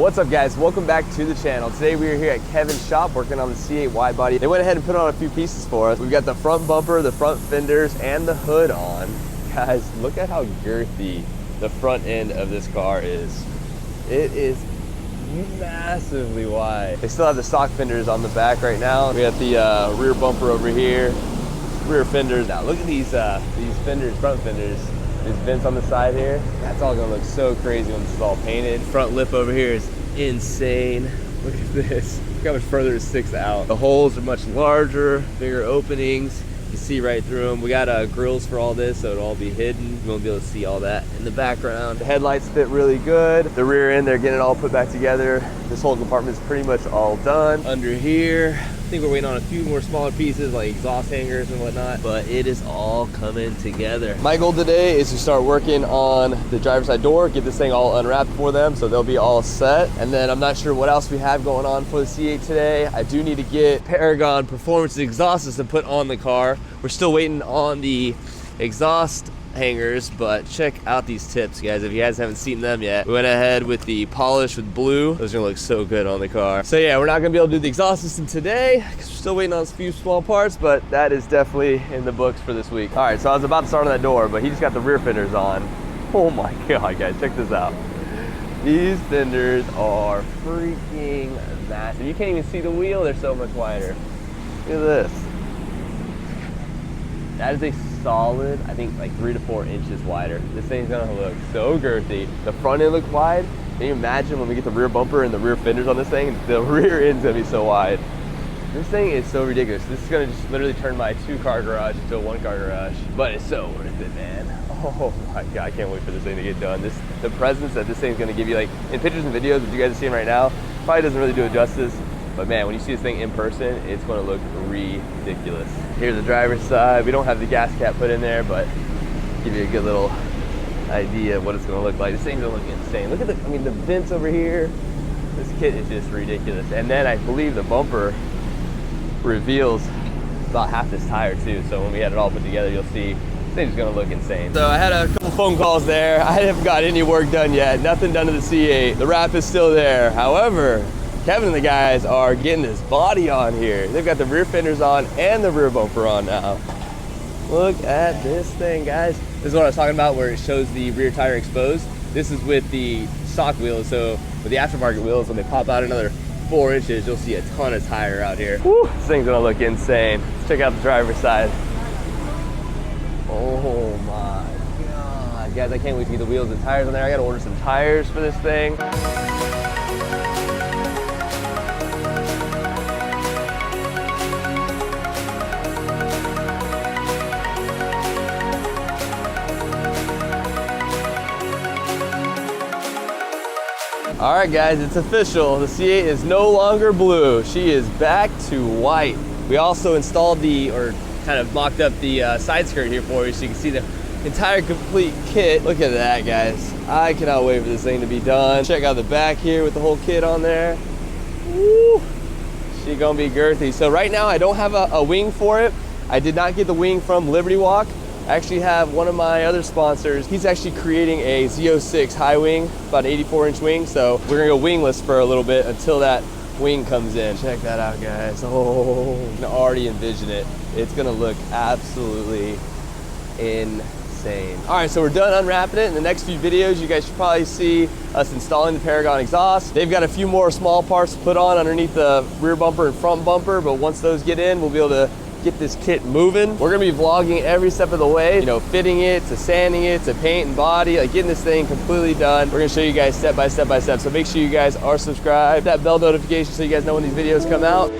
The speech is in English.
What's up guys, welcome back to the channel. Today we are here at Kevin's shop working on the C8 wide body. They went ahead and put on a few pieces for us. We've got the front bumper, the front fenders, and the hood on. Guys, look at how girthy the front end of this car is. It is massively wide. They still have the stock fenders on the back right now. We got the rear bumper over here, rear fenders. Now look at these fenders, front fenders. These vents on the side here, that's all gonna look so crazy when this is all painted. Front lip over here is insane. Look at this. Look how much further it sticks out. The holes are much larger, bigger openings. You can see right through them. We got grills for all this, so it'll all be hidden. You won't be able to see all that in the background. The headlights fit really good. The rear end, they're getting it all put back together. This whole compartment is pretty much all done. Under here, I think we're waiting on a few more smaller pieces like exhaust hangers and whatnot, but it is all coming together. My goal today is to start working on the driver's side door, get this thing all unwrapped for them so they'll be all set. And then I'm not sure what else we have going on for the C8 today. I do need to get Paragon performance exhaust system put on the car. We're still waiting on the exhaust hangers, but check out these tips, guys. If you guys haven't seen them yet, we went ahead with the polish with blue. Those are gonna look so good on the car. So yeah, we're not gonna be able to do the exhaust system today because we're still waiting on a few small parts, but that is definitely in the books for this week. All right, so I was about to start on that door, but he just got the rear fenders on. Oh my God, guys, check this out. These fenders are freaking massive. You can't even see the wheel, they're so much wider. Look at this. That is a solid, I think like 3 to 4 inches wider. This thing's gonna look so girthy. The front end looks wide. Can you imagine when we get the rear bumper and the rear fenders on this thing? The rear end's gonna be so wide. This thing is so ridiculous. This is gonna just literally turn my 2-car garage into a 1-car garage. But it's so worth it, man. Oh my God, I can't wait for this thing to get done. The presence that this thing's gonna give you, like in pictures and videos that you guys are seeing right now, probably doesn't really do it justice. But man, when you see this thing in person, it's gonna look ridiculous. Here's the driver's side. We don't have the gas cap put in there, but give you a good little idea of what it's gonna look like. This thing's gonna look insane. Look at the vents over here. This kit is just ridiculous. And then I believe the bumper reveals about half this tire too. So when we had it all put together, you'll see this thing's gonna look insane. So I had a couple phone calls there. I haven't got any work done yet. Nothing done to the C8. The wrap is still there. However, Kevin and the guys are getting this body on here. They've got the rear fenders on and the rear bumper on now. Look at this thing, guys. This is what I was talking about where it shows the rear tire exposed. This is with the stock wheels. So with the aftermarket wheels, when they pop out another 4 inches, you'll see a ton of tire out here. Woo, this thing's gonna look insane. Let's check out the driver's side. Oh my God. Guys, I can't wait to get the wheels and tires on there. I gotta order some tires for this thing. All right, guys, it's official. The C8 is no longer blue. She is back to white. We also installed kind of mocked up the side skirt here for you so you can see the entire complete kit. Look at that, guys. I cannot wait for this thing to be done. Check out the back here with the whole kit on there. Woo! She gonna be girthy. So right now I don't have a wing for it. I did not get the wing from Liberty Walk. I actually have one of my other sponsors. He's actually creating a Z06 high wing, about an 84-inch wing. So we're gonna go wingless for a little bit until that wing comes in. Check that out, guys. Oh, I can already envision it. It's gonna look absolutely insane. All right, so we're done unwrapping it. In the next few videos, you guys should probably see us installing the Paragon exhaust. They've got a few more small parts to put on underneath the rear bumper and front bumper, but once those get in, we'll be able to get this kit moving. We're gonna be vlogging every step of the way, you know, fitting it, to sanding it, to paint and body, like getting this thing completely done. We're gonna show you guys step by step by step. So make sure you guys are subscribed, that bell notification so you guys know when these videos come out.